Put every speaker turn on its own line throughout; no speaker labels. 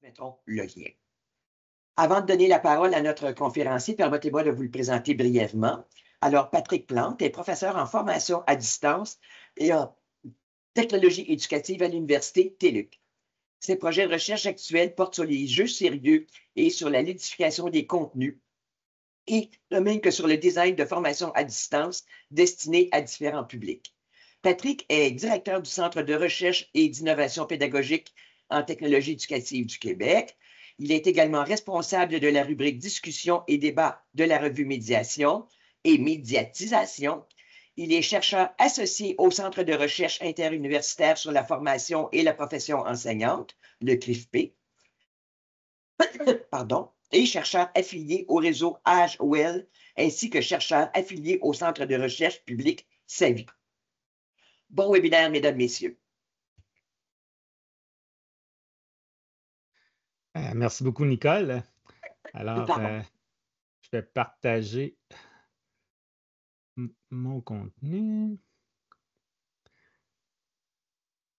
Mettons le lien. Avant de donner la parole à notre conférencier, permettez-moi de vous le présenter brièvement. Alors, Patrick Plante est professeur en formation à distance et en technologie éducative à l'Université TÉLUQ. Ses projets de recherche actuels portent sur les jeux sérieux et sur la ludification des contenus, et de même que sur le design de formation à distance destiné à différents publics. Patrick est directeur du Centre de recherche et d'innovation pédagogique en technologie éducative du Québec. Il est également responsable de la rubrique Discussion et débat de la revue Médiation et Médiatisation. Il est chercheur associé au Centre de recherche interuniversitaire sur la formation et la profession enseignante, le CRIFP. Pardon, et chercheur affilié au réseau AgeWell, ainsi que chercheur affilié au Centre de recherche public SAVI. Bon webinaire, mesdames, messieurs.
Merci beaucoup, Nicole. Alors, je vais partager mon contenu.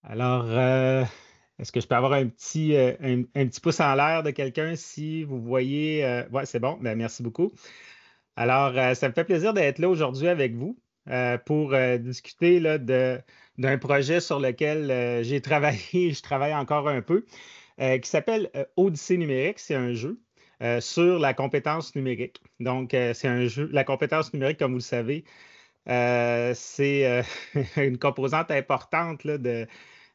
Alors, est-ce que je peux avoir un petit pouce en l'air de quelqu'un si vous voyez? Oui, c'est bon. Bien, merci beaucoup. Alors, ça me fait plaisir d'être là aujourd'hui avec vous pour discuter là, d'un projet sur lequel j'ai travaillé, je travaille encore un peu, qui s'appelle Odyssée numérique. C'est un jeu sur la compétence numérique. Donc, c'est un jeu. La compétence numérique, comme vous le savez, c'est une composante importante là,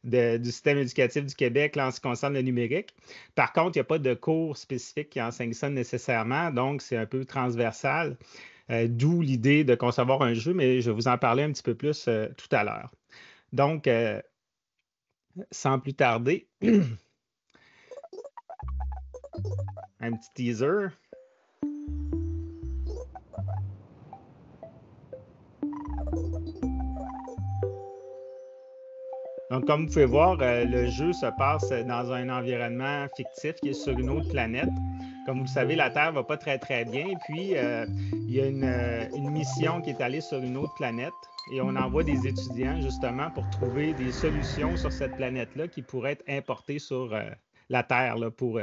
du système éducatif du Québec là, en ce qui concerne le numérique. Par contre, il n'y a pas de cours spécifiques qui enseignent ça nécessairement, donc c'est un peu transversal, d'où l'idée de concevoir un jeu, mais je vais vous en parler un petit peu plus tout à l'heure. Donc, sans plus tarder, un petit teaser. Donc, comme vous pouvez voir, le jeu se passe dans un environnement fictif qui est sur une autre planète. Comme vous le savez, la Terre ne va pas très, très bien. Et puis, il y a une mission qui est allée sur une autre planète et on envoie des étudiants justement pour trouver des solutions sur cette planète-là qui pourraient être importées sur la Terre là, pour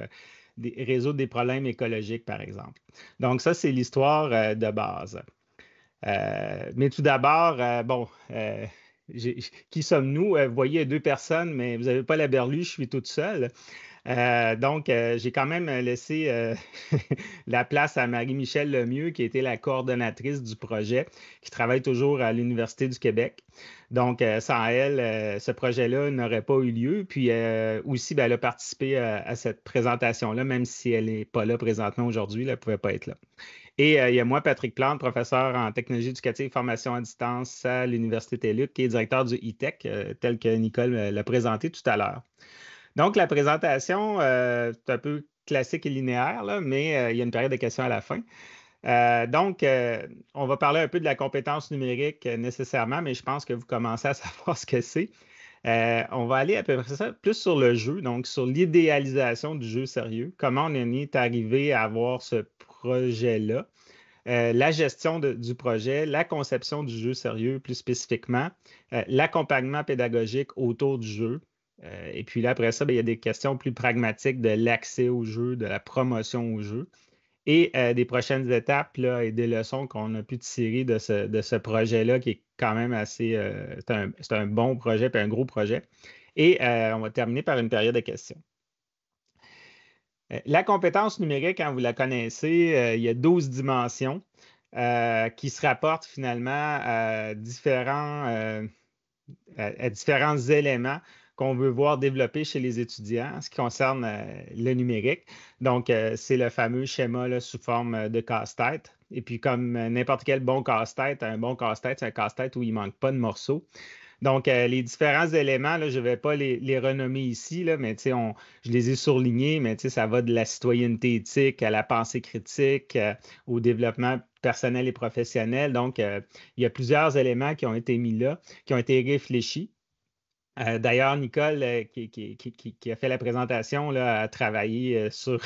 résoudre des problèmes écologiques, par exemple. Donc, ça, c'est l'histoire de base. Mais tout d'abord, qui sommes-nous? Vous voyez deux personnes, mais vous n'avez pas la berlue, je suis toute seule. Donc, j'ai quand même laissé la place à Marie-Michel Lemieux, qui était la coordonnatrice du projet, qui travaille toujours à l'Université du Québec. Donc, sans elle, ce projet-là n'aurait pas eu lieu. Puis aussi, elle a participé à cette présentation-là, même si elle n'est pas là présentement aujourd'hui, elle ne pouvait pas être là. Et il y a moi, Patrick Plante, professeur en technologie éducative et formation à distance à l'Université TÉLUQ, qui est directeur du e-tech, tel que Nicole l'a présenté tout à l'heure. Donc, la présentation, c'est un peu classique et linéaire, là, mais il y a une période de questions à la fin. Donc, on va parler un peu de la compétence numérique nécessairement, mais je pense que vous commencez à savoir ce que c'est. On va aller à peu près ça, plus sur le jeu, donc sur l'idéalisation du jeu sérieux, comment on en est arrivé à avoir ce projet-là, la gestion du projet, la conception du jeu sérieux plus spécifiquement, l'accompagnement pédagogique autour du jeu. Et puis là, après ça, il y a des questions plus pragmatiques de l'accès au jeu, de la promotion au jeu et des prochaines étapes là, et des leçons qu'on a pu tirer de ce projet-là qui est quand même assez, c'est un bon projet puis un gros projet. Et on va terminer par une période de questions. La compétence numérique, quand vous la connaissez, il y a 12 dimensions qui se rapportent finalement à différents éléments qu'on veut voir développer chez les étudiants en ce qui concerne le numérique. Donc, c'est le fameux schéma là, sous forme de casse-tête. Et puis, comme n'importe quel bon casse-tête, un bon casse-tête, c'est un casse-tête où il ne manque pas de morceaux. Donc, les différents éléments, là, je ne vais pas les renommer ici, là, mais je les ai surlignés, mais ça va de la citoyenneté éthique à la pensée critique, au développement personnel et professionnel. Donc, il y a plusieurs éléments qui ont été mis là, qui ont été réfléchis. D'ailleurs, Nicole, qui a fait la présentation, là, a travaillé sur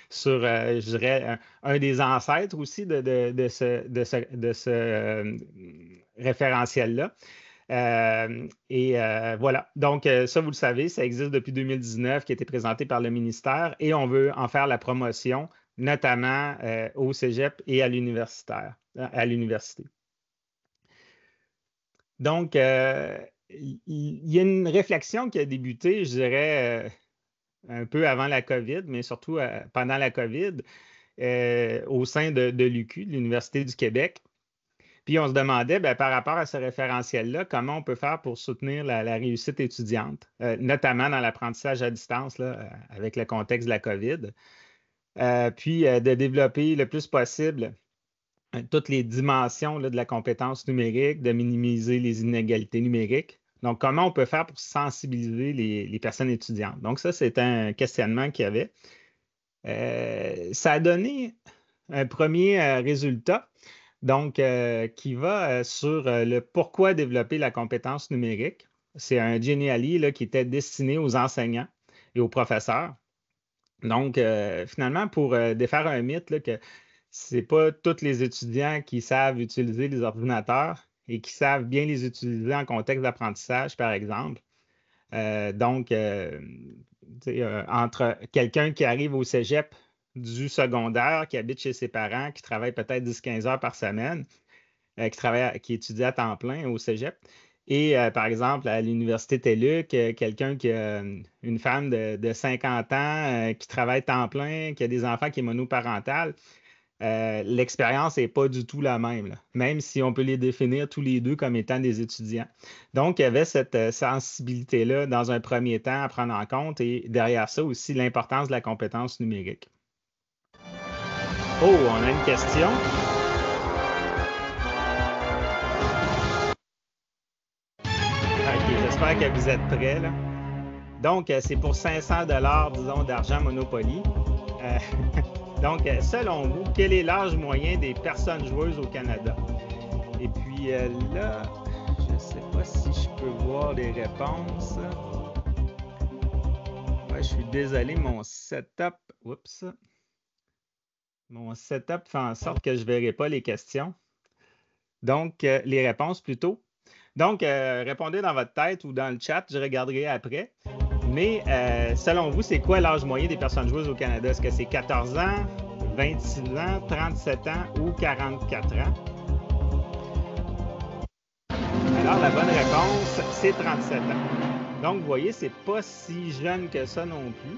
je dirais, un des ancêtres aussi de ce référentiel-là. Voilà. Donc, ça, vous le savez, ça existe depuis 2019, qui a été présenté par le ministère et on veut en faire la promotion, notamment au cégep et à l'université. Donc, il y a une réflexion qui a débuté, je dirais, un peu avant la COVID, mais surtout pendant la COVID, au sein de l'UQ, de l'Université du Québec. Puis on se demandait, par rapport à ce référentiel-là, comment on peut faire pour soutenir la réussite étudiante, notamment dans l'apprentissage à distance, là, avec le contexte de la COVID. Puis de développer le plus possible toutes les dimensions là, de la compétence numérique, de minimiser les inégalités numériques. Donc, comment on peut faire pour sensibiliser les personnes étudiantes? Donc, ça, c'est un questionnement qu'il y avait. Ça a donné un premier résultat, donc qui va sur le pourquoi développer la compétence numérique. C'est un Geniali là, qui était destiné aux enseignants et aux professeurs. Donc, finalement, pour défaire un mythe là, que ce n'est pas tous les étudiants qui savent utiliser les ordinateurs et qui savent bien les utiliser en contexte d'apprentissage, par exemple. Donc, entre quelqu'un qui arrive au cégep du secondaire, qui habite chez ses parents, qui travaille peut-être 10-15 heures par semaine, qui étudie à temps plein au cégep, et par exemple, à l'Université TELUC, quelqu'un qui a une femme de 50 ans qui travaille temps plein, qui a des enfants, qui est monoparental, l'expérience n'est pas du tout la même, là, même si on peut les définir tous les deux comme étant des étudiants. Donc, il y avait cette sensibilité-là dans un premier temps à prendre en compte et derrière ça aussi l'importance de la compétence numérique. Oh, on a une question. OK, j'espère que vous êtes prêts, là. Donc, c'est pour 500 $, disons, d'argent Monopoly. Donc, selon vous, quel est l'âge moyen des personnes joueuses au Canada? Et puis là, je ne sais pas si je peux voir les réponses. Ouais, je suis désolé, mon setup fait en sorte que je ne verrai pas les questions. Donc, les réponses plutôt. Donc, répondez dans votre tête ou dans le chat, je regarderai après. Mais selon vous, c'est quoi l'âge moyen des personnes joueuses au Canada? Est-ce que c'est 14 ans, 26 ans, 37 ans ou 44 ans? Alors, la bonne réponse, c'est 37 ans. Donc, vous voyez, c'est pas si jeune que ça non plus.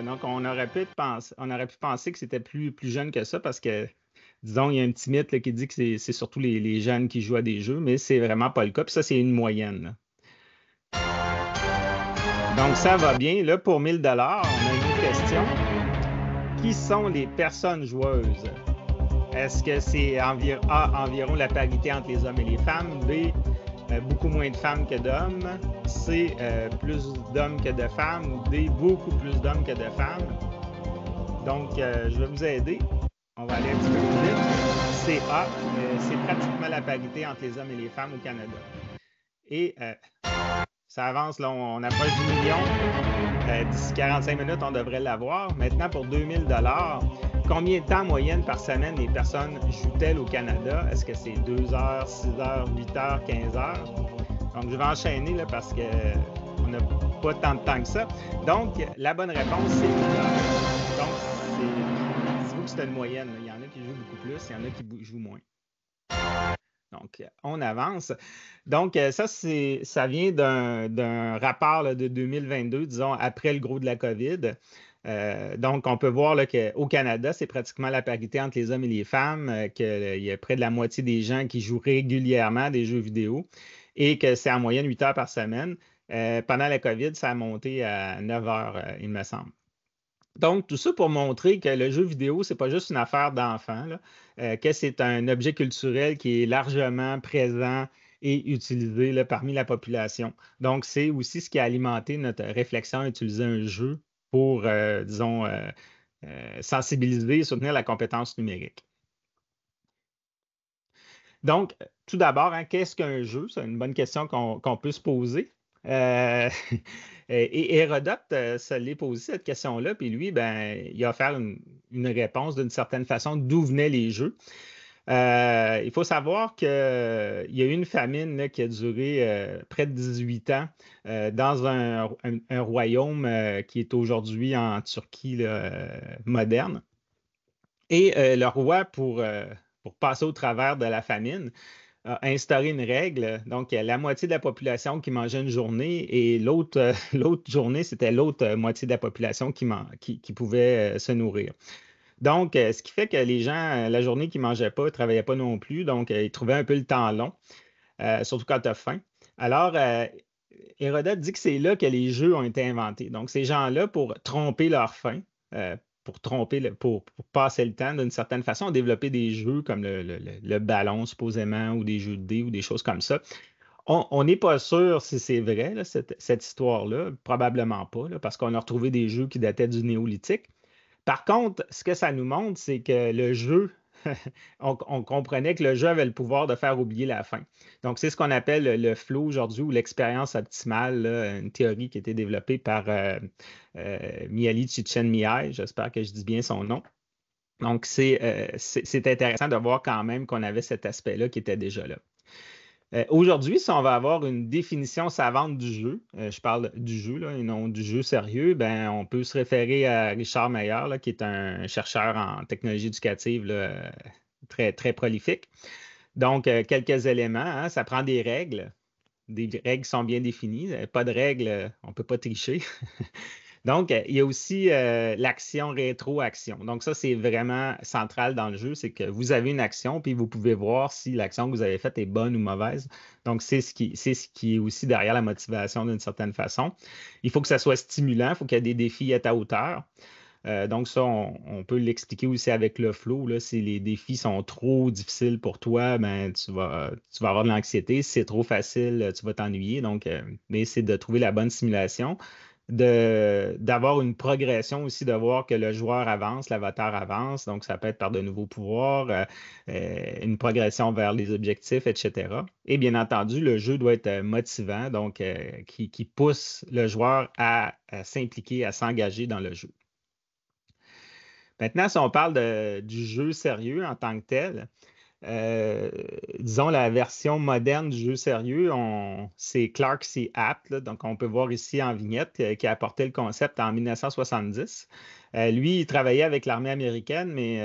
Donc, on aurait pu penser que c'était plus jeune que ça parce que, disons, il y a un petit mythe là, qui dit que c'est surtout les jeunes qui jouent à des jeux, mais c'est vraiment pas le cas. Puis ça, c'est une moyenne, là. Donc, ça va bien. Là, pour 1000 $, on a une autre question. Qui sont les personnes joueuses? Est-ce que c'est environ la parité entre les hommes et les femmes? B, beaucoup moins de femmes que d'hommes? C, plus d'hommes que de femmes? Ou D, beaucoup plus d'hommes que de femmes? Donc, je vais vous aider. On va aller un petit peu plus vite. C'est A, c'est pratiquement la parité entre les hommes et les femmes au Canada. Et ça avance, là, on approche du million. D'ici 45 minutes, on devrait l'avoir. Maintenant, pour 2000 $, combien de temps en moyenne par semaine les personnes jouent-elles au Canada? Est-ce que c'est 2 heures, 6 heures, 8 heures, 15 heures? Donc, je vais enchaîner là, parce qu'on n'a pas tant de temps que ça. Donc, la bonne réponse, c'est 8 heures. Donc, dites-vous que c'est une moyenne. Là. Il y en a qui jouent beaucoup plus, il y en a qui jouent moins. Donc, on avance. Donc, ça vient d'un rapport là, de 2022, disons, après le gros de la COVID. Donc, on peut voir qu'au Canada, c'est pratiquement la parité entre les hommes et les femmes, qu'il y a près de la moitié des gens qui jouent régulièrement à des jeux vidéo et que c'est en moyenne 8 heures par semaine. Pendant la COVID, ça a monté à 9 heures, il me semble. Donc, tout ça pour montrer que le jeu vidéo, ce n'est pas juste une affaire d'enfants, que c'est un objet culturel qui est largement présent et utilisé là, parmi la population. Donc, c'est aussi ce qui a alimenté notre réflexion à utiliser un jeu pour, disons, sensibiliser et soutenir la compétence numérique. Donc, tout d'abord, hein, qu'est-ce qu'un jeu? C'est une bonne question qu'on peut se poser. Et Hérodote se l'est posé cette question-là, puis lui, il a offert une réponse d'une certaine façon d'où venaient les jeux. Il faut savoir qu'il y a eu une famine là, qui a duré près de 18 ans dans un royaume qui est aujourd'hui en Turquie là, moderne. Et le roi, pour passer au travers de la famine, a instauré une règle. Donc, il y a la moitié de la population qui mangeait une journée et l'autre journée, c'était l'autre moitié de la population qui pouvait se nourrir. Donc, ce qui fait que les gens, la journée qui ne mangeaient pas, ne travaillaient pas non plus. Donc, ils trouvaient un peu le temps long, surtout quand tu as faim. Alors, Hérodote dit que c'est là que les jeux ont été inventés. Donc, ces gens-là, pour tromper leur faim, pour pour passer le temps d'une certaine façon, ont développé des jeux comme le ballon, supposément, ou des jeux de dés ou des choses comme ça. On n'est pas sûr si c'est vrai, là, cette histoire-là. Probablement pas, là, parce qu'on a retrouvé des jeux qui dataient du néolithique. Par contre, ce que ça nous montre, c'est que le jeu, on comprenait que le jeu avait le pouvoir de faire oublier la faim. Donc, c'est ce qu'on appelle le flow aujourd'hui ou l'expérience optimale, là, une théorie qui a été développée par Mihaly Csikszentmihalyi, j'espère que je dis bien son nom. Donc, c'est intéressant de voir quand même qu'on avait cet aspect-là qui était déjà là. Aujourd'hui, si on va avoir une définition savante du jeu, je parle du jeu là, et non du jeu sérieux, ben, on peut se référer à Richard Meyer, là, qui est un chercheur en technologie éducative là, très, très prolifique. Donc, quelques éléments, hein, ça prend des règles. Des règles sont bien définies. Pas de règles, on ne peut pas tricher. Donc, il y a aussi l'action rétroaction. Donc, ça, c'est vraiment central dans le jeu, c'est que vous avez une action, puis vous pouvez voir si l'action que vous avez faite est bonne ou mauvaise. Donc, c'est ce qui est aussi derrière la motivation d'une certaine façon. Il faut que ça soit stimulant, il faut qu'il y ait des défis à ta hauteur. Donc, ça, on peut l'expliquer aussi avec le flow. Là, si les défis sont trop difficiles pour toi, ben, tu vas avoir de l'anxiété. Si c'est trop facile, tu vas t'ennuyer. Donc, mais c'est de trouver la bonne simulation, d'avoir une progression aussi, de voir que le joueur avance, l'avatar avance. Donc, ça peut être par de nouveaux pouvoirs, une progression vers les objectifs, etc. Et bien entendu, le jeu doit être motivant, donc qui pousse le joueur à s'impliquer, à s'engager dans le jeu. Maintenant, si on parle du jeu sérieux en tant que tel, disons la version moderne du jeu sérieux, c'est Clark C. Apt, là, donc on peut voir ici en vignette, qui a apporté le concept en 1970. Lui, il travaillait avec l'armée américaine, mais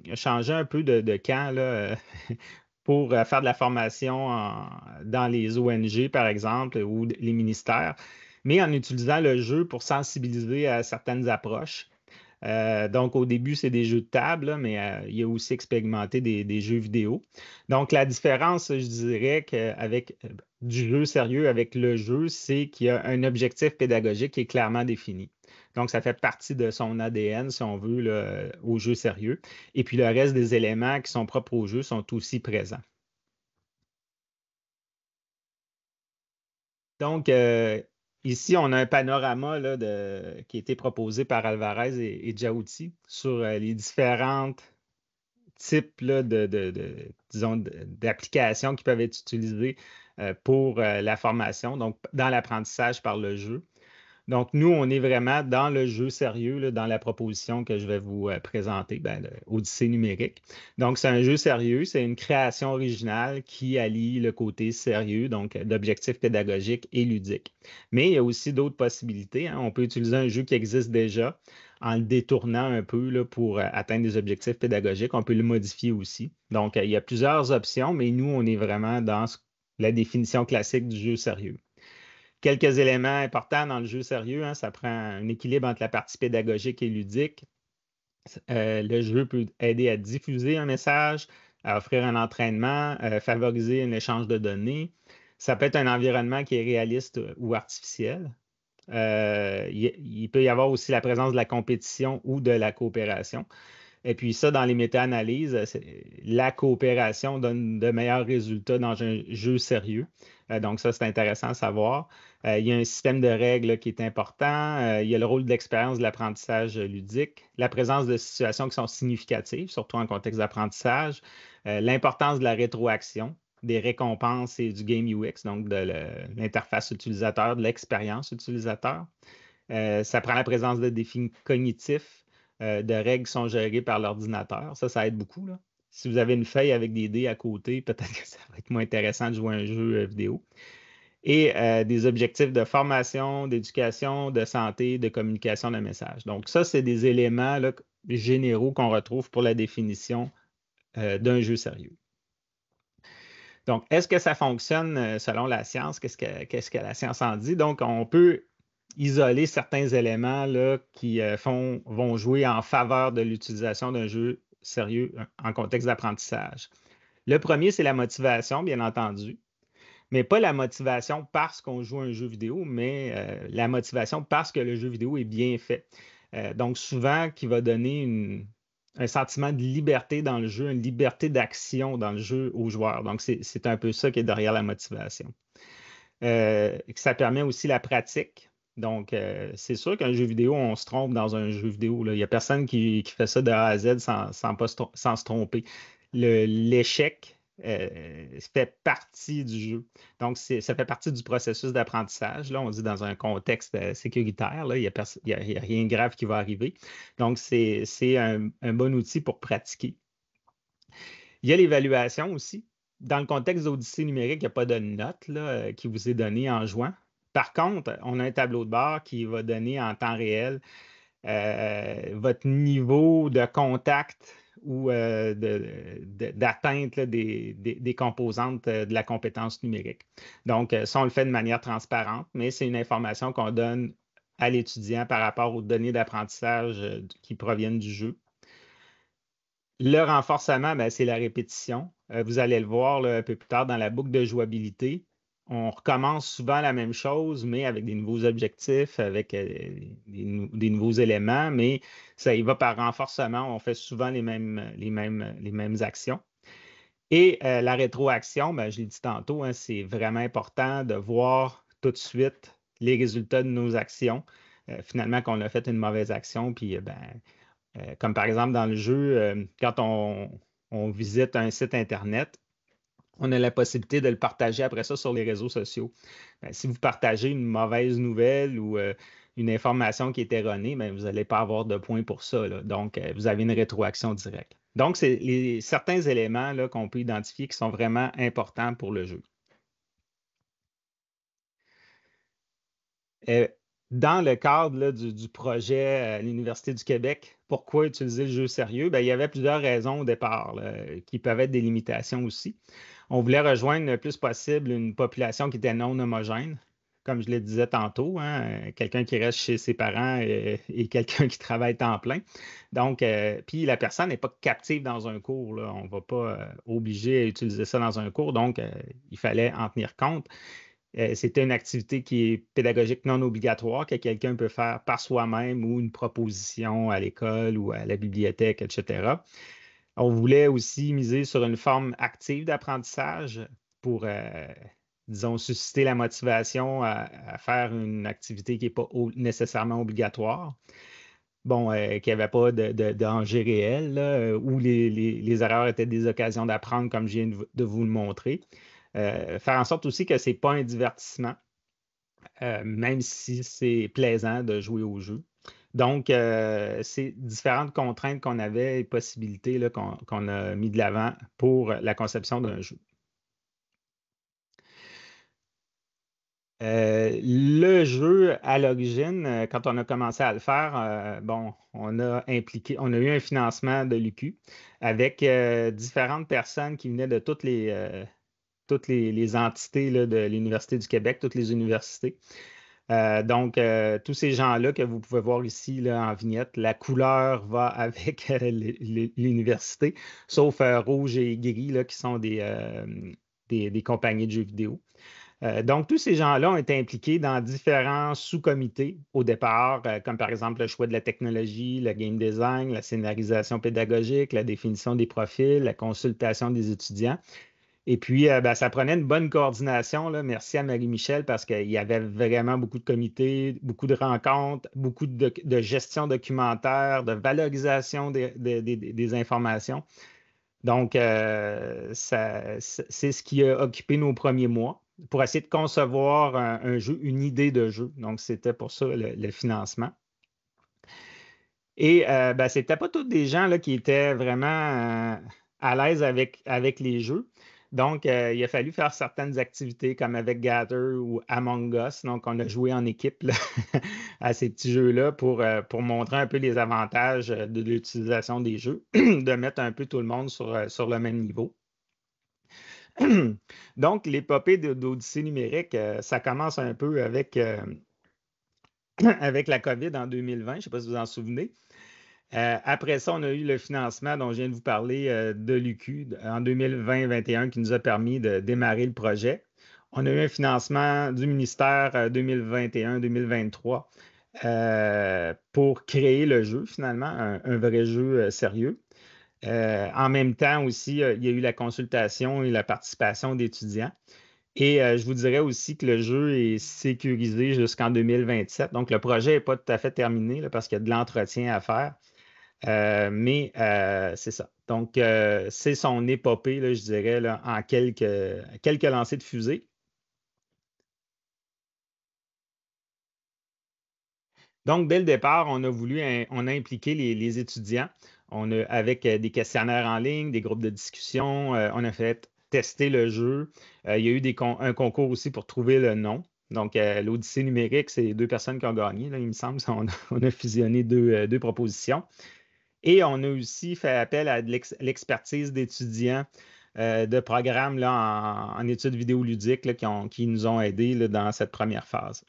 il a changé un peu de camp là, pour faire de la formation dans les ONG, par exemple, ou les ministères, mais en utilisant le jeu pour sensibiliser à certaines approches. Donc, au début, c'est des jeux de table, là, mais il a aussi expérimenté des jeux vidéo. Donc, la différence, je dirais qu'avec du jeu sérieux avec le jeu, c'est qu'il y a un objectif pédagogique qui est clairement défini. Donc, ça fait partie de son ADN, si on veut, là, au jeu sérieux. Et puis, le reste des éléments qui sont propres au jeu sont aussi présents. Donc, ici, on a un panorama là, qui a été proposé par Alvarez et Djaouti sur les différents types là, disons, d'applications qui peuvent être utilisées pour la formation, donc dans l'apprentissage par le jeu. Donc, nous, on est vraiment dans le jeu sérieux, là, dans la proposition que je vais vous présenter, l'Odyssée numérique. Donc, c'est un jeu sérieux, c'est une création originale qui allie le côté sérieux, donc d'objectifs pédagogiques et ludiques. Mais il y a aussi d'autres possibilités, hein. On peut utiliser un jeu qui existe déjà en le détournant un peu là, pour atteindre des objectifs pédagogiques. On peut le modifier aussi. Donc, il y a plusieurs options, mais nous, on est vraiment dans la définition classique du jeu sérieux. Quelques éléments importants dans le jeu sérieux, hein, ça prend un équilibre entre la partie pédagogique et ludique. Le jeu peut aider à diffuser un message, à offrir un entraînement, favoriser un échange de données. Ça peut être un environnement qui est réaliste ou artificiel. Il peut y avoir aussi la présence de la compétition ou de la coopération. Et puis ça, dans les méta-analyses, la coopération donne de meilleurs résultats dans un jeu sérieux. Donc ça, c'est intéressant à savoir. Il y a un système de règles qui est important. Il y a le rôle de l'expérience de l'apprentissage ludique, la présence de situations qui sont significatives, surtout en contexte d'apprentissage, l'importance de la rétroaction, des récompenses et du game UX, donc de l'interface utilisateur, de l'expérience utilisateur. Ça prend la présence de défis cognitifs, de règles qui sont gérées par l'ordinateur. Ça aide beaucoup, là. si vous avez une feuille avec des dés à côté, peut-être que ça va être moins intéressant de jouer à un jeu vidéo. Et des objectifs de formation, d'éducation, de santé, de communication de message. Donc, ça, c'est des éléments là, généraux qu'on retrouve pour la définition d'un jeu sérieux. Donc, est-ce que ça fonctionne selon la science? Qu'est-ce que la science en dit? Donc, on peut isoler certains éléments là, qui vont jouer en faveur de l'utilisation d'un jeu sérieux en contexte d'apprentissage. Le premier, c'est la motivation, bien entendu, mais pas la motivation parce qu'on joue un jeu vidéo, mais la motivation parce que le jeu vidéo est bien fait. Donc, souvent, qui va donner un sentiment de liberté dans le jeu, une liberté d'action dans le jeu aux joueurs. Donc, c'est un peu ça qui est derrière la motivation. Ça permet aussi la pratique. Donc, c'est sûr qu'un jeu vidéo, on se trompe dans un jeu vidéo, là. Il n'y a personne qui fait ça de A à Z sans se tromper. L'échec fait partie du jeu. Donc, ça fait partie du processus d'apprentissage. Là, on dit dans un contexte sécuritaire, là, il n'y a rien de grave qui va arriver. Donc, c'est un bon outil pour pratiquer. Il y a l'évaluation aussi. Dans le contexte d'Odyssée numérique, il n'y a pas de note là, qui vous est donnée en jouant. Par contre, on a un tableau de bord qui va donner en temps réel votre niveau de contact ou d'atteinte des composantes de la compétence numérique. Donc, ça, on le fait de manière transparente, mais c'est une information qu'on donne à l'étudiant par rapport aux données d'apprentissage qui proviennent du jeu. Le renforcement, ben, c'est la répétition. Vous allez le voir là, un peu plus tard dans la boucle de jouabilité. On recommence souvent la même chose, mais avec des nouveaux objectifs, avec des nouveaux éléments, mais ça y va par renforcement. On fait souvent les mêmes actions. Et la rétroaction, ben, je l'ai dit tantôt, hein, c'est vraiment important de voir tout de suite les résultats de nos actions. Finalement, qu'on a fait une mauvaise action, puis ben, comme par exemple dans le jeu, quand on visite un site Internet, on a la possibilité de le partager après ça sur les réseaux sociaux. Ben, si vous partagez une mauvaise nouvelle ou une information qui est erronée, ben, vous n'allez pas avoir de points pour ça, là. Donc, vous avez une rétroaction directe. Donc, c'est certains éléments là, qu'on peut identifier qui sont vraiment importants pour le jeu. Dans le cadre là, du projet à l'Université du Québec, pourquoi utiliser le jeu sérieux? Bien, il y avait plusieurs raisons au départ, là, qui peuvent être des limitations aussi. On voulait rejoindre le plus possible une population qui était non homogène, comme je le disais tantôt, hein, quelqu'un qui reste chez ses parents et quelqu'un qui travaille temps plein. Donc, puis la personne n'est pas captive dans un cours, là. On ne va pas obliger à utiliser ça dans un cours, donc il fallait en tenir compte. C'était une activité qui est pédagogique non obligatoire, que quelqu'un peut faire par soi-même ou une proposition à l'école ou à la bibliothèque, etc. On voulait aussi miser sur une forme active d'apprentissage pour, disons, susciter la motivation à faire une activité qui n'est pas nécessairement obligatoire. Bon, qu'il n'y avait pas de danger réel, là, où les erreurs étaient des occasions d'apprendre, comme je viens de vous le montrer. Faire en sorte aussi que ce n'est pas un divertissement, même si c'est plaisant de jouer au jeu. Donc, c'est différentes contraintes qu'on avait et possibilités là, qu'on a mis de l'avant pour la conception d'un jeu. Le jeu, à l'origine, quand on a commencé à le faire, bon, on a eu un financement de l'UQ avec différentes personnes qui venaient de toutes les entités là, de l'Université du Québec, toutes les universités. Donc, tous ces gens-là que vous pouvez voir ici là, en vignette, la couleur va avec l'université, sauf rouge et gris là, qui sont des compagnies de jeux vidéo. Donc, tous ces gens-là ont été impliqués dans différents sous-comités au départ, comme par exemple le choix de la technologie, le game design, la scénarisation pédagogique, la définition des profils, la consultation des étudiants. Et puis, ben, ça prenait une bonne coordination, là. Merci à Marie-Michel parce qu'il y avait vraiment beaucoup de comités, beaucoup de rencontres, beaucoup de gestion documentaire, de valorisation des informations. Donc, c'est ce qui a occupé nos premiers mois pour essayer de concevoir un jeu, une idée de jeu. Donc, c'était pour ça le financement. Et ben, ce n'étaient pas tous des gens là, qui étaient vraiment à l'aise avec les jeux. Donc, il a fallu faire certaines activités comme avec Gather ou Among Us. Donc, on a joué en équipe là, à ces petits jeux-là pour montrer un peu les avantages de l'utilisation des jeux, de mettre un peu tout le monde sur le même niveau. Donc, l'épopée d'Odyssée numérique, ça commence un peu avec, avec la COVID en 2020. Je ne sais pas si vous vous en souvenez. Après ça, on a eu le financement dont je viens de vous parler de l'UQ en 2020-2021 qui nous a permis de démarrer le projet. On a eu un financement du ministère 2021-2023 pour créer le jeu, finalement, un vrai jeu sérieux. En même temps aussi, il y a eu la consultation et la participation d'étudiants. Et je vous dirais aussi que le jeu est sécurisé jusqu'en 2027. Donc, le projet n'est pas tout à fait terminé là, parce qu'il y a de l'entretien à faire. Mais c'est ça. Donc, c'est son épopée, là, je dirais, là, en quelques lancers de fusée. Donc, dès le départ, on a impliqué les étudiants. Avec des questionnaires en ligne, des groupes de discussion, on a fait tester le jeu. Il y a eu un concours aussi pour trouver le nom. Donc, l'Odyssée numérique, c'est 2 personnes qui ont gagné, là, il me semble. On a fusionné deux propositions. Et on a aussi fait appel à l'expertise d'étudiants de programmes là, en études vidéoludiques là, qui nous ont aidés là, dans cette première phase.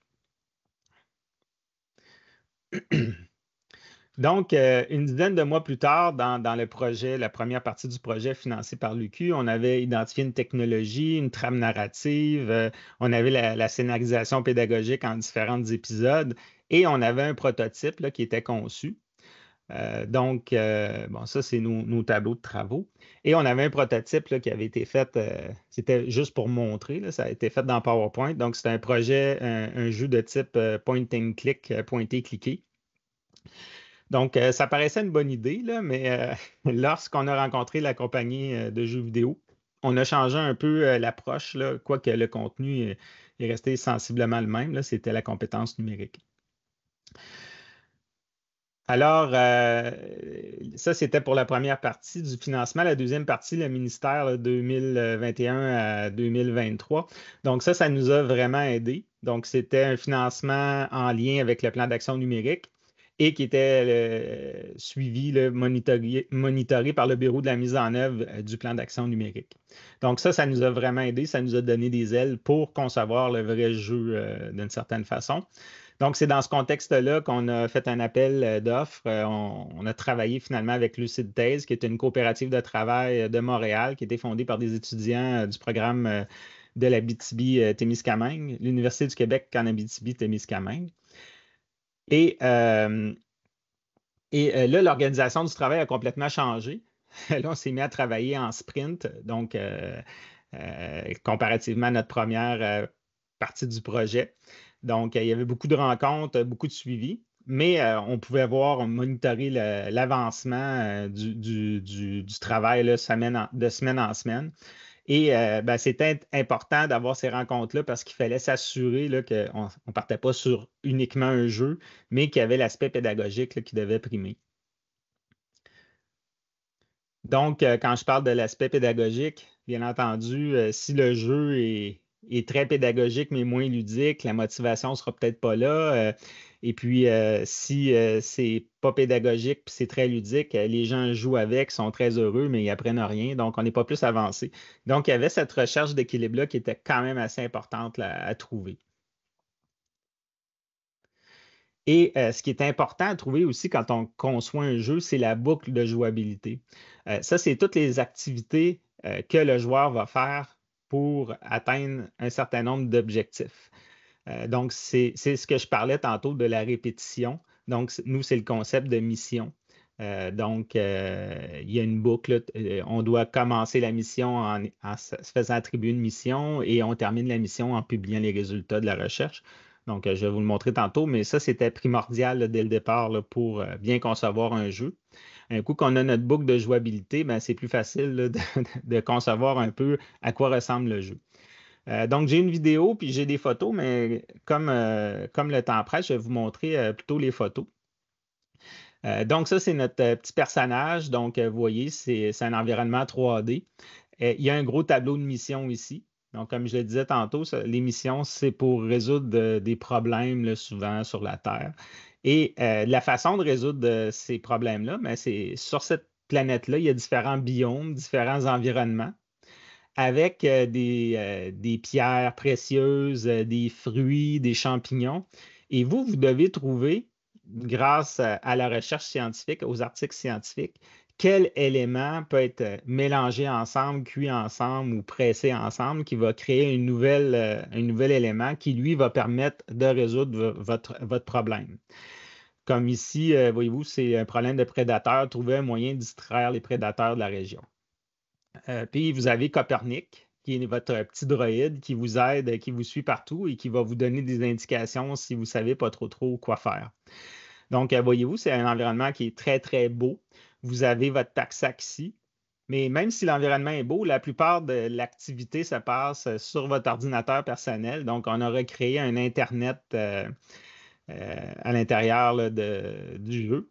Donc, une dizaine de mois plus tard, dans le projet, la première partie du projet financé par l'UQ, on avait identifié une technologie, une trame narrative, on avait la scénarisation pédagogique en différents épisodes et on avait un prototype là, qui était conçu. Donc, bon, ça, c'est nos tableaux de travaux. Et on avait un prototype là, qui avait été fait, c'était juste pour montrer, là, ça a été fait dans PowerPoint. Donc, c'était un projet, un jeu de type point and click, pointer, cliquer. Donc, ça paraissait une bonne idée, là, mais lorsqu'on a rencontré la compagnie de jeux vidéo, on a changé un peu l'approche, là, quoique le contenu est resté sensiblement le même, là, c'était la compétence numérique. Alors, ça, c'était pour la première partie du financement. La deuxième partie, le ministère là, 2021 à 2023. Donc, ça nous a vraiment aidés. Donc, c'était un financement en lien avec le plan d'action numérique et qui était suivi, monitoré par le Bureau de la mise en œuvre du plan d'action numérique. Donc, ça nous a vraiment aidés. Ça nous a donné des ailes pour concevoir le vrai jeu d'une certaine façon. Donc, c'est dans ce contexte-là qu'on a fait un appel d'offres. On a travaillé finalement avec Lucide Thèse, qui est une coopérative de travail de Montréal, qui a été fondée par des étudiants du programme de l'Abitibi-Témiscamingue, l'Université du Québec en Abitibi-Témiscamingue. Et là, l'organisation du travail a complètement changé. Là, on s'est mis à travailler en sprint, donc comparativement à notre première partie du projet. Donc, il y avait beaucoup de rencontres, beaucoup de suivi, mais on pouvait monitorer l'avancement du travail là, de semaine en semaine. Et c'était important d'avoir ces rencontres-là parce qu'il fallait s'assurer là, qu'on ne partait pas sur uniquement un jeu, mais qu'il y avait l'aspect pédagogique là, qui devait primer. Donc, quand je parle de l'aspect pédagogique, bien entendu, si le jeu est très pédagogique, mais moins ludique, la motivation ne sera peut-être pas là. Et puis, si c'est pas pédagogique puis c'est très ludique, les gens jouent avec, sont très heureux, mais ils apprennent rien. Donc, on n'est pas plus avancé. Donc, il y avait cette recherche d'équilibre-là qui était quand même assez importante là, à trouver. Et ce qui est important à trouver aussi quand on conçoit un jeu, c'est la boucle de jouabilité. Ça, c'est toutes les activités que le joueur va faire pour atteindre un certain nombre d'objectifs. Donc, c'est ce que je parlais tantôt de la répétition. Donc, nous, c'est le concept de mission. Donc, il y a une boucle. On doit commencer la mission en se faisant attribuer une mission et on termine la mission en publiant les résultats de la recherche. Donc, je vais vous le montrer tantôt, mais ça, c'était primordial là, dès le départ là, pour bien concevoir un jeu. Un coup qu'on a notre boucle de jouabilité, ben, c'est plus facile là, de concevoir un peu à quoi ressemble le jeu. Donc, j'ai une vidéo puis j'ai des photos, mais comme le temps presse, je vais vous montrer plutôt les photos. Donc, ça, c'est notre petit personnage. Donc, vous voyez, c'est un environnement 3D. Il y a un gros tableau de mission ici. Donc, comme je le disais tantôt, les missions, c'est pour résoudre des problèmes là, souvent sur la Terre. Et la façon de résoudre ces problèmes-là, ben, c'est sur cette planète-là, il y a différents biomes, différents environnements avec des pierres précieuses, des fruits, des champignons. Et vous devez trouver, grâce à la recherche scientifique, aux articles scientifiques, quel élément peut être mélangé ensemble, cuit ensemble ou pressé ensemble qui va créer un nouvel élément qui, lui, va permettre de résoudre votre problème. Comme ici, voyez-vous, c'est un problème de prédateurs. Trouver un moyen de distraire les prédateurs de la région. Puis vous avez Copernic, qui est votre petit droïde qui vous aide, qui vous suit partout et qui va vous donner des indications si vous ne savez pas trop quoi faire. Donc, voyez-vous, c'est un environnement qui est très, très beau. Vous avez votre Taxac ici. Mais même si l'environnement est beau, la plupart de l'activité se passe sur votre ordinateur personnel. Donc, on aura créé un Internet à l'intérieur là, du jeu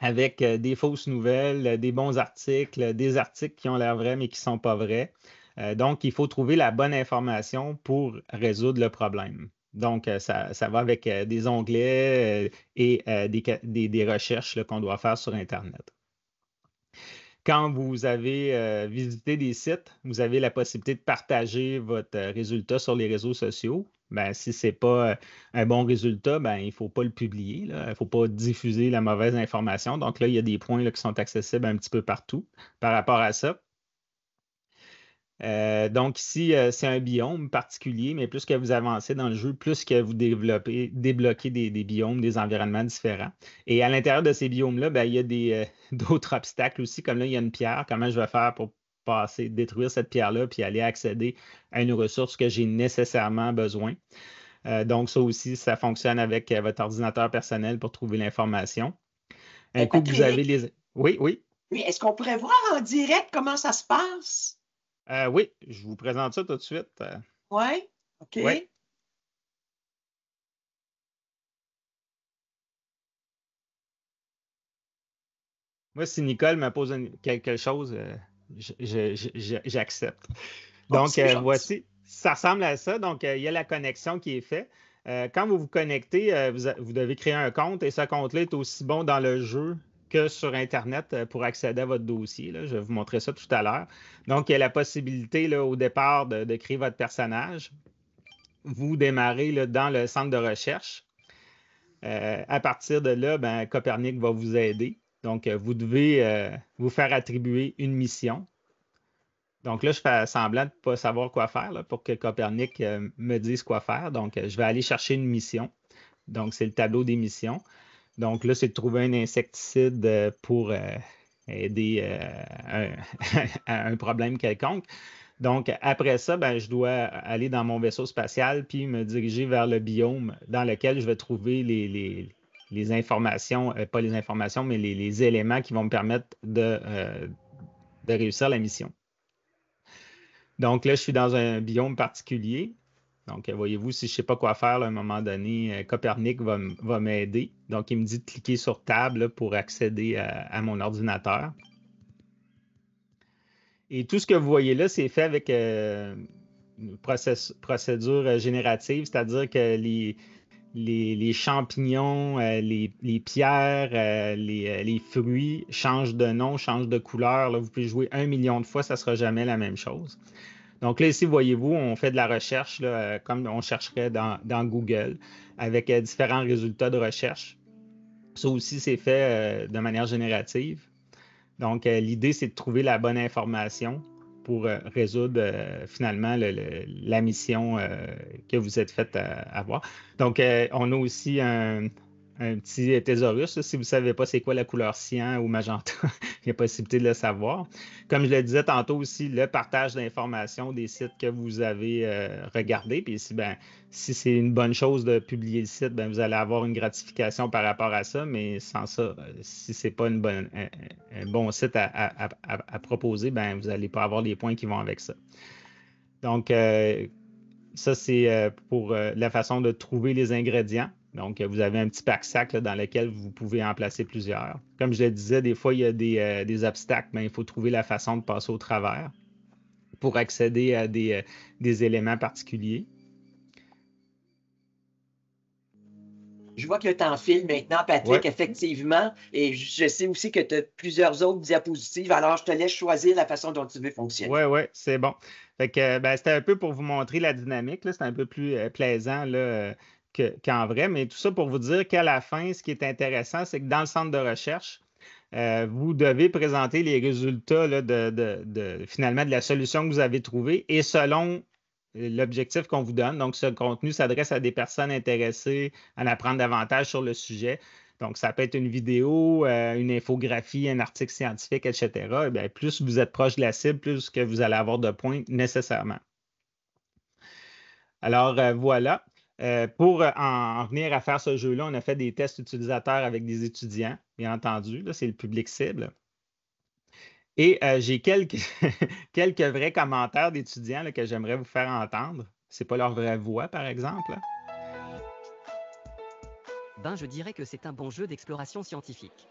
avec des fausses nouvelles, des bons articles, des articles qui ont l'air vrais mais qui ne sont pas vrais. Donc, il faut trouver la bonne information pour résoudre le problème. Donc, ça va avec des onglets et des recherches qu'on doit faire sur Internet. Quand vous avez visité des sites, vous avez la possibilité de partager votre résultat sur les réseaux sociaux. Ben, si ce n'est pas un bon résultat, ben, il ne faut pas le publier. Il ne faut pas diffuser la mauvaise information. Donc là, il y a des points là, qui sont accessibles un petit peu partout par rapport à ça. Donc ici, c'est un biome particulier, mais plus que vous avancez dans le jeu, plus que vous débloquez des biomes, des environnements différents. Et à l'intérieur de ces biomes-là, ben, il y a d'autres obstacles aussi, comme là, il y a une pierre. Comment je vais faire pour détruire cette pierre-là, puis aller accéder à une ressource que j'ai nécessairement besoin. Donc ça aussi, ça fonctionne avec votre ordinateur personnel pour trouver l'information. Un coup que vous avez les... Oui, oui.
Oui, est-ce qu'on pourrait voir en direct comment ça se passe?
Oui, je vous présente ça tout de suite.
Oui, OK.
Oui. Moi, si Nicole me pose quelque chose, j'accepte. Donc, voici, ça ressemble à ça. Donc, il y a la connexion qui est faite. Quand vous vous connectez, vous devez créer un compte et ce compte-là est aussi bon dans le jeu que sur Internet pour accéder à votre dossier. Là. Je vais vous montrer ça tout à l'heure. Donc, il y a la possibilité là, au départ de créer votre personnage. Vous démarrez là, dans le centre de recherche. À partir de là, ben, Copernic va vous aider. Donc, vous devez vous faire attribuer une mission. Donc là, je fais semblant de ne pas savoir quoi faire là, pour que Copernic me dise quoi faire. Donc, je vais aller chercher une mission. Donc, c'est le tableau des missions. Donc là, c'est de trouver un insecticide pour aider à un problème quelconque. Donc, après ça, ben, je dois aller dans mon vaisseau spatial puis me diriger vers le biome dans lequel je vais trouver les informations, pas les informations, mais les éléments qui vont me permettre de réussir la mission. Donc là, je suis dans un biome particulier. Donc, voyez-vous, si je ne sais pas quoi faire, là, à un moment donné, Copernic va m'aider. Donc, il me dit de cliquer sur Table là, pour accéder à mon ordinateur. Et tout ce que vous voyez là, c'est fait avec une procédure générative, c'est-à-dire que les champignons, les pierres, les fruits changent de nom, changent de couleur. Là, vous pouvez jouer 1 million de fois, ça ne sera jamais la même chose. Donc là, ici, voyez-vous, on fait de la recherche là, comme on chercherait dans Google avec différents résultats de recherche. Ça aussi, c'est fait de manière générative. Donc, l'idée, c'est de trouver la bonne information pour résoudre finalement la mission que vous êtes fait avoir. Donc, on a aussi un petit thésaurus. Là, si vous ne savez pas c'est quoi la couleur cyan ou magenta, il y a possibilité de le savoir. Comme je le disais tantôt aussi, le partage d'informations des sites que vous avez regardés. Puis ici, ben, si c'est une bonne chose de publier le site, ben, vous allez avoir une gratification par rapport à ça. Mais sans ça, si ce n'est pas un bon site à proposer, ben, vous n'allez pas avoir les points qui vont avec ça. Donc, ça, c'est pour la façon de trouver les ingrédients. Donc, vous avez un petit pack-sac là, dans lequel vous pouvez en placer plusieurs. Comme je le disais, des fois, il y a des obstacles, mais il faut trouver la façon de passer au travers pour accéder à des éléments particuliers.
Je vois que le temps file maintenant, Patrick,
Ouais.
effectivement, et je sais aussi que tu as plusieurs autres diapositives, alors je te laisse choisir la façon dont tu veux fonctionner.
Oui, c'est bon. Fait que, ben, c'était un peu pour vous montrer la dynamique, là. C'est un peu plus plaisant là, qu'en vrai, mais tout ça pour vous dire qu'à la fin, ce qui est intéressant, c'est que dans le centre de recherche, vous devez présenter les résultats là, finalement de la solution que vous avez trouvée et selon l'objectif qu'on vous donne. Donc, ce contenu s'adresse à des personnes intéressées à en apprendre davantage sur le sujet. Donc, ça peut être une vidéo, une infographie, un article scientifique, etc. Eh bien, plus vous êtes proche de la cible, plus que vous allez avoir de points nécessairement. Alors, voilà. Pour en venir à faire ce jeu-là, on a fait des tests utilisateurs avec des étudiants, bien entendu. Là, c'est le public cible. Et j'ai quelques, quelques vrais commentaires d'étudiants là, que j'aimerais vous faire entendre. Ce n'est pas leur vraie voix, par exemple.
Ben, je dirais que c'est un bon jeu d'exploration scientifique.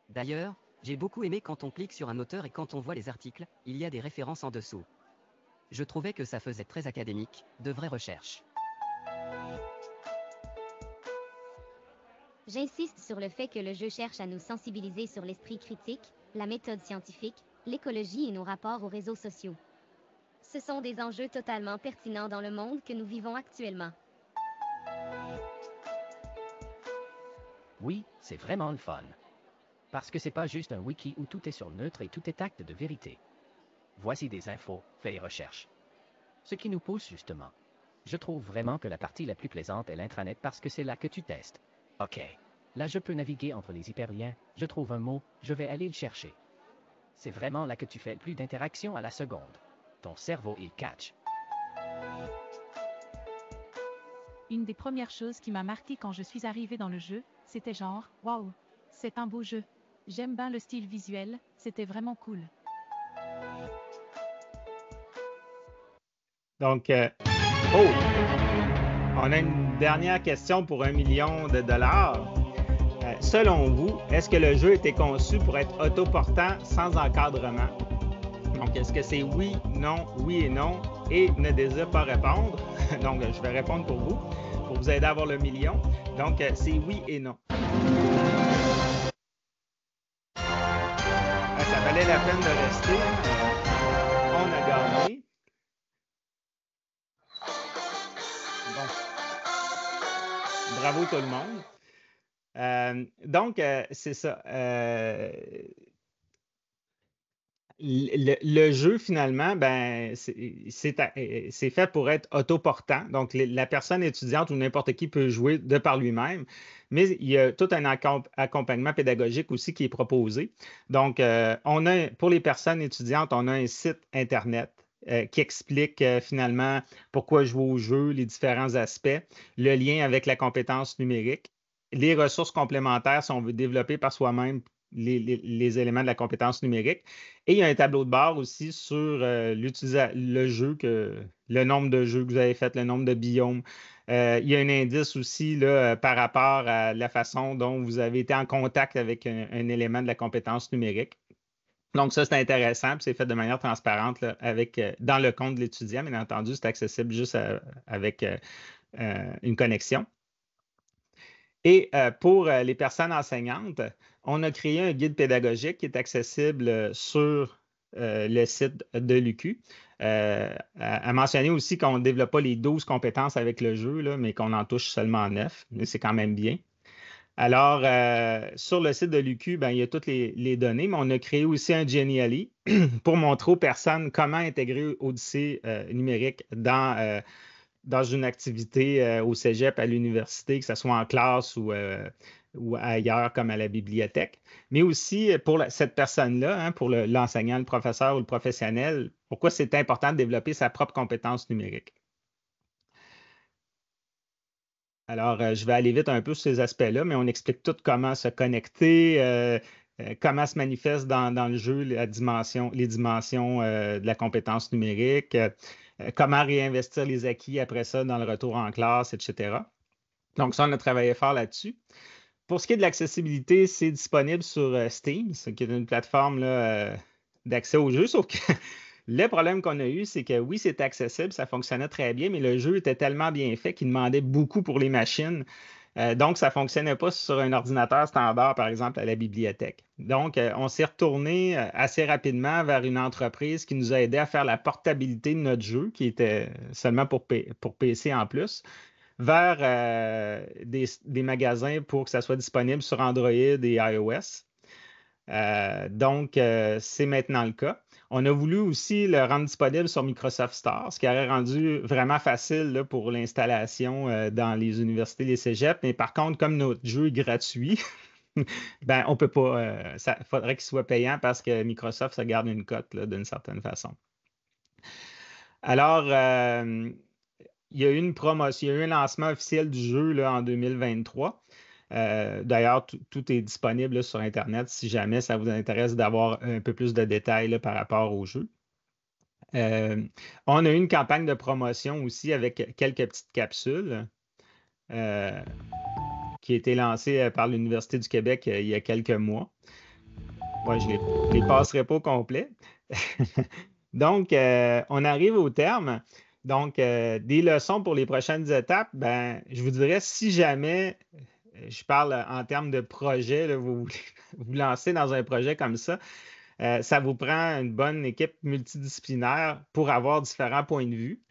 D'ailleurs, j'ai beaucoup aimé quand on clique sur un auteur et quand on voit les articles, il y a des références en dessous. Je trouvais que ça faisait très académique, de vraies recherches.
J'insiste sur le fait que le jeu cherche à nous sensibiliser sur l'esprit critique, la méthode scientifique, l'écologie et nos rapports aux réseaux sociaux. Ce sont des enjeux totalement pertinents dans le monde que nous vivons actuellement.
Oui, c'est vraiment le fun. Parce que c'est pas juste un wiki où tout est sur neutre et tout est acte de vérité. Voici des infos, faits et recherches. Ce qui nous pousse justement. Je trouve vraiment que la partie la plus plaisante est l'intranet parce que c'est là que tu testes. Ok. Là je peux naviguer entre les hyperliens, je trouve un mot, je vais aller le chercher. C'est vraiment là que tu fais le plus d'interactions à la seconde. Ton cerveau il catch.
Une des premières choses qui m'a marqué quand je suis arrivée dans le jeu, c'était genre, waouh, c'est un beau jeu. J'aime bien le style visuel, c'était vraiment cool.
Donc, on a une dernière question pour 1 million de dollars. Selon vous, est-ce que le jeu a été conçu pour être autoportant sans encadrement? Donc, est-ce que c'est oui, non, oui et non, et ne désire pas répondre? Donc, je vais répondre pour vous aider à avoir le million. Donc, c'est oui et non. Ça valait la peine de rester. On a gagné. Bon. Bravo tout le monde. Donc, c'est ça. Le jeu, finalement, ben, c'est fait pour être autoportant. Donc, la personne étudiante ou n'importe qui peut jouer de par lui-même, mais il y a tout un accompagnement pédagogique aussi qui est proposé. Donc, pour les personnes étudiantes, on a un site Internet qui explique finalement pourquoi jouer au jeu, les différents aspects, le lien avec la compétence numérique. Les ressources complémentaires sont développées par soi-même les éléments de la compétence numérique. Et il y a un tableau de bord aussi sur le jeu, le nombre de jeux que vous avez fait, le nombre de biomes. Il y a un indice aussi là, par rapport à la façon dont vous avez été en contact avec un élément de la compétence numérique. Donc, ça, c'est intéressant, puis c'est fait de manière transparente là, dans le compte de l'étudiant. Bien entendu, c'est accessible juste avec une connexion. Et pour les personnes enseignantes, on a créé un guide pédagogique qui est accessible sur le site de l'UQ. À mentionner aussi qu'on ne développe pas les 12 compétences avec le jeu, là, mais qu'on en touche seulement 9, mais c'est quand même bien. Alors, sur le site de l'UQ, ben, il y a toutes les données, mais on a créé aussi un Genially pour montrer aux personnes comment intégrer Odyssée numérique dans une activité au cégep, à l'université, que ce soit en classe ou ailleurs, comme à la bibliothèque. Mais aussi pour cette personne-là, hein, pour l'enseignant, le professeur ou le professionnel, pourquoi c'est important de développer sa propre compétence numérique. Alors, je vais aller vite un peu sur ces aspects-là, mais on explique tout comment se connecter, comment se manifeste dans le jeu les dimensions de la compétence numérique, comment réinvestir les acquis après ça dans le retour en classe, etc. Donc, ça, on a travaillé fort là-dessus. Pour ce qui est de l'accessibilité, c'est disponible sur Steam, ce qui est une plateforme là, d'accès au jeu, sauf que le problème qu'on a eu, c'est que oui, c'était accessible, ça fonctionnait très bien, mais le jeu était tellement bien fait qu'il demandait beaucoup pour les machines. Donc, ça ne fonctionnait pas sur un ordinateur standard, par exemple, à la bibliothèque. Donc, on s'est retourné assez rapidement vers une entreprise qui nous a aidé à faire la portabilité de notre jeu, qui était seulement pour PC en plus, vers des magasins pour que ça soit disponible sur Android et iOS. Donc, c'est maintenant le cas. On a voulu aussi le rendre disponible sur Microsoft Store, ce qui aurait rendu vraiment facile là, pour l'installation dans les universités, les cégeps. Mais par contre, comme notre jeu est gratuit, ben, on peut pas. Ça faudrait qu'il soit payant parce que Microsoft se garde une cote là, d'une certaine façon. Alors, il y a eu une promotion, il y a eu un lancement officiel du jeu là, en 2023. D'ailleurs, tout est disponible là, sur Internet si jamais ça vous intéresse d'avoir un peu plus de détails là, par rapport au jeu. On a eu une campagne de promotion aussi avec quelques petites capsules qui a été lancée par l'Université du Québec il y a quelques mois. Ouais, je ne les passerai pas au complet. Donc, on arrive au terme. Donc, des leçons pour les prochaines étapes, ben, je vous dirais, si jamais, je parle en termes de projet, là, vous voulez vous lancer dans un projet comme ça vous prend une bonne équipe multidisciplinaire pour avoir différents points de vue.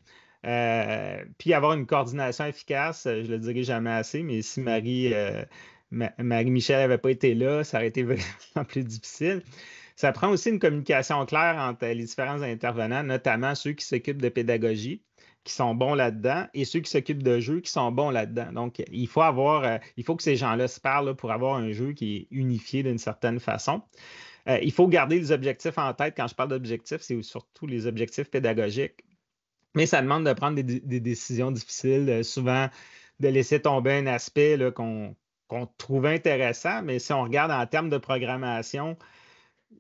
Puis avoir une coordination efficace, je ne le dirai jamais assez, mais si Marie-Michel n'avait pas été là, ça aurait été vraiment plus difficile. Ça prend aussi une communication claire entre les différents intervenants, notamment ceux qui s'occupent de pédagogie, qui sont bons là-dedans, et ceux qui s'occupent de jeux, qui sont bons là-dedans. Donc, il faut que ces gens-là se parlent là, pour avoir un jeu qui est unifié d'une certaine façon. Il faut garder les objectifs en tête. Quand je parle d'objectifs, c'est surtout les objectifs pédagogiques. Mais ça demande de prendre des décisions difficiles, souvent de laisser tomber un aspect là, qu'on trouve intéressant, mais si on regarde en termes de programmation,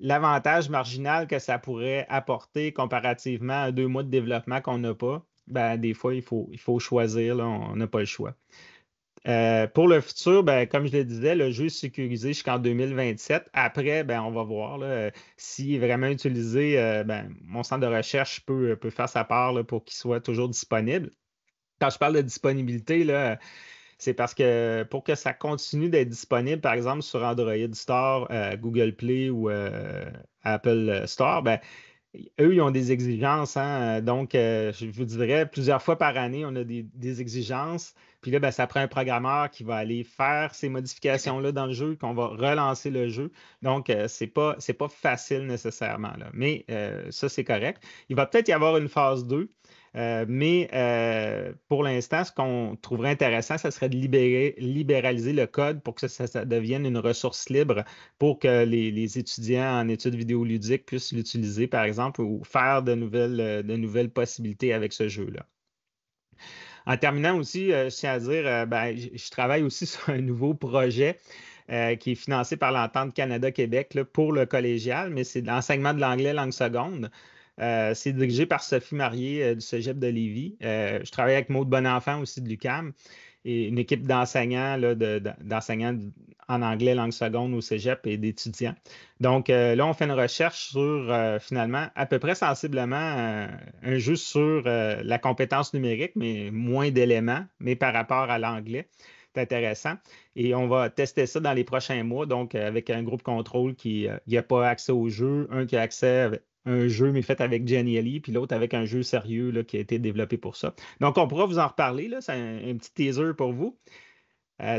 l'avantage marginal que ça pourrait apporter comparativement à 2 mois de développement qu'on n'a pas, ben, des fois, il faut choisir, là, on n'a pas le choix. Pour le futur, ben, comme je le disais, le jeu est sécurisé jusqu'en 2027. Après, ben, on va voir là, s'il est vraiment utilisé. Ben, mon centre de recherche peut faire sa part là, pour qu'il soit toujours disponible. Quand je parle de disponibilité, là, c'est parce que pour que ça continue d'être disponible, par exemple, sur Android Store, Google Play ou Apple Store, ben, eux, ils ont des exigences. Hein? Donc, je vous dirais, plusieurs fois par année, on a des exigences. Puis là, ben, ça prend un programmeur qui va aller faire ces modifications-là dans le jeu, qu'on va relancer le jeu. Donc, c'est pas facile nécessairement. Là. Mais ça, c'est correct. Il va peut-être y avoir une phase 2. Mais pour l'instant, ce qu'on trouverait intéressant, ce serait de libéraliser le code pour que ça devienne une ressource libre pour que les étudiants en études vidéoludiques puissent l'utiliser, par exemple, ou faire de nouvelles possibilités avec ce jeu-là. En terminant aussi, je tiens à dire, ben, je travaille aussi sur un nouveau projet qui est financé par l'Entente Canada-Québec là, pour le collégial, mais c'est l'enseignement de l'anglais langue seconde. C'est dirigé par Sophie Marié du Cégep de Lévis. Je travaille avec Maude Bonenfant aussi de l'UQAM et une équipe d'enseignants en anglais langue seconde au Cégep et d'étudiants. Donc là, on fait une recherche sur finalement à peu près sensiblement un jeu sur la compétence numérique, mais moins d'éléments, mais par rapport à l'anglais. C'est intéressant. Et on va tester ça dans les prochains mois, donc avec un groupe contrôle qui n'a pas accès au jeu, un qui a accès à un jeu, mais fait avec Jenny Ellie, puis l'autre avec un jeu sérieux là, qui a été développé pour ça. Donc, on pourra vous en reparler. Là. C'est un petit teaser pour vous.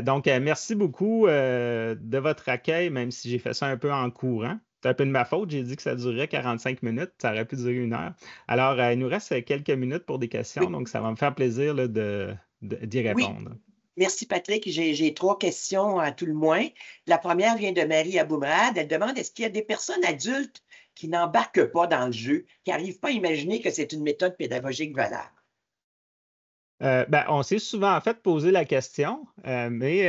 Donc, merci beaucoup de votre accueil, même si j'ai fait ça un peu en courant. C'est un peu de ma faute. J'ai dit que ça durerait 45 minutes. Ça aurait pu durer 1 heure. Alors, il nous reste quelques minutes pour des questions,
Oui.
donc ça va me faire plaisir là, d'y répondre.
Oui. Merci, Patrick. J'ai 3 questions à tout le moins. La première vient de Marie Aboumrad. Elle demande, est-ce qu'il y a des personnes adultes qui n'embarquent pas dans le jeu, qui n'arrivent pas à imaginer que c'est une méthode pédagogique valable?
Ben, on s'est souvent en fait posé la question, mais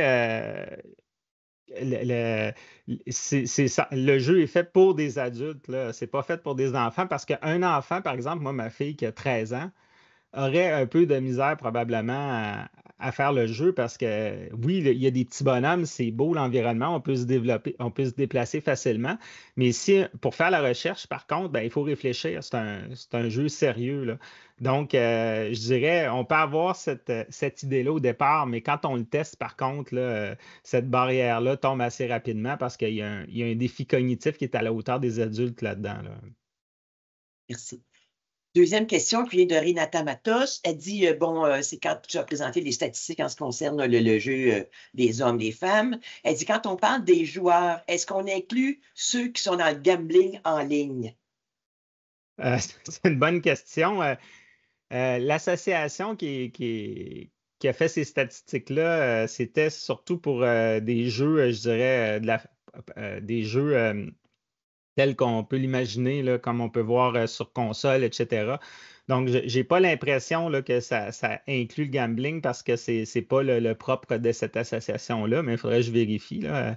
le jeu est fait pour des adultes. Ce n'est pas fait pour des enfants parce qu'un enfant, par exemple, moi, ma fille qui a 13 ans, aurait un peu de misère probablement à faire le jeu parce que oui, il y a des petits bonhommes, c'est beau l'environnement, on peut se développer, on peut se déplacer facilement. Mais si pour faire la recherche, par contre, ben, il faut réfléchir. C'est un jeu sérieux, là. Donc, je dirais, on peut avoir cette idée-là au départ, mais quand on le teste, par contre, là, cette barrière-là tombe assez rapidement parce il y a un défi cognitif qui est à la hauteur des adultes là-dedans, là.
Merci. Deuxième question qui vient de Renata Matos. Elle dit, c'est quand tu as présenté les statistiques en ce qui concerne le jeu des hommes, des femmes. Elle dit, quand on parle des joueurs, est-ce qu'on inclut ceux qui sont dans le gambling en ligne?
C'est une bonne question. L'association qui a fait ces statistiques-là, c'était surtout pour des jeux, je dirais, des jeux tels qu'on peut l'imaginer, là, comme on peut voir sur console, etc. Donc, je n'ai pas l'impression là, que ça inclut le gambling parce que ce n'est pas le propre de cette association-là, mais il faudrait que je vérifie, là.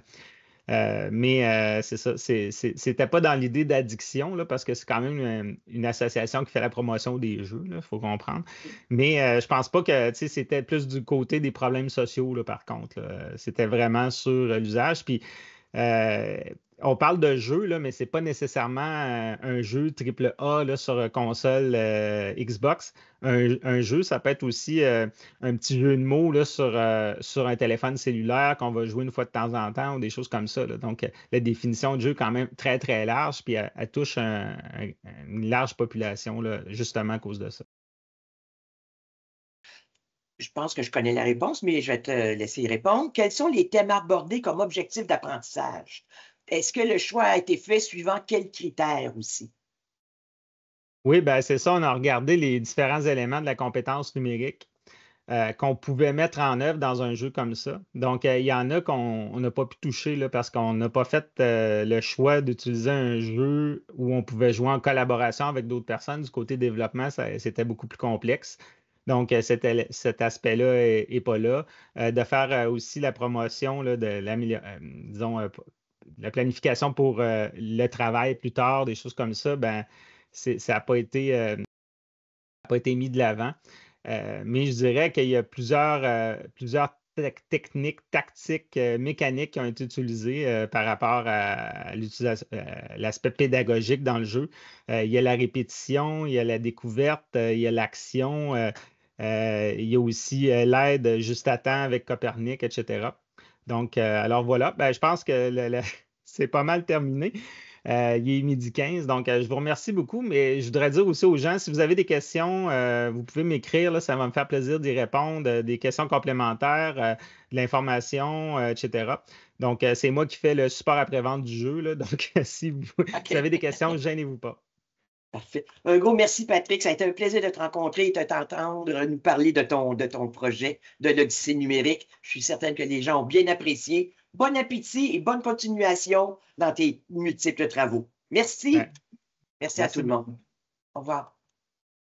C'est ça, c'était pas dans l'idée d'addiction, là, parce que c'est quand même une association qui fait la promotion des jeux, il faut comprendre. Mais je pense pas que c'était plus du côté des problèmes sociaux, là, par contre, là. C'était vraiment sur l'usage. Puis on parle de jeu, là, mais ce n'est pas nécessairement un jeu AAA là, sur console Xbox. Un jeu, ça peut être aussi un petit jeu de mots là, sur un téléphone cellulaire qu'on va jouer une fois de temps en temps ou des choses comme ça, là. Donc, la définition de jeu est quand même très, très large, puis elle touche une large population, là, justement à cause de ça.
Je pense que je connais la réponse, mais je vais te laisser y répondre. Quels sont les thèmes abordés comme objectifs d'apprentissage? Est-ce que le choix a été fait suivant quels critères aussi?
Oui, ben c'est ça, on a regardé les différents éléments de la compétence numérique qu'on pouvait mettre en œuvre dans un jeu comme ça. Donc, il y en a qu'on n'a pas pu toucher là, parce qu'on n'a pas fait le choix d'utiliser un jeu où on pouvait jouer en collaboration avec d'autres personnes. Du côté développement, c'était beaucoup plus complexe. Donc, cet aspect-là n'est pas là. De faire aussi la promotion là, de disons, la planification pour le travail plus tard, des choses comme ça, ben, ça n'a pas été mis de l'avant. Mais je dirais qu'il y a plusieurs techniques, tactiques, mécaniques qui ont été utilisées par rapport à l'aspect pédagogique dans le jeu. Il y a la répétition, il y a la découverte, il y a l'action, il y a aussi l'aide juste à temps avec Copernic, etc. Donc, alors voilà, ben, je pense que c'est pas mal terminé. Il est 12h15, donc je vous remercie beaucoup, mais je voudrais dire aussi aux gens, si vous avez des questions, vous pouvez m'écrire, là, ça va me faire plaisir d'y répondre, des questions complémentaires, de l'information, etc. Donc, c'est moi qui fais le support après-vente du jeu, là, donc si vous avez des questions, gênez-vous pas.
Parfait. Un gros merci, Patrick. Ça a été un plaisir de te rencontrer et de t'entendre nous parler de ton projet de l'Odyssée numérique. Je suis certaine que les gens ont bien apprécié. Bon appétit et bonne continuation dans tes multiples travaux. Merci.
Ouais.
Merci à tout le monde. Au revoir.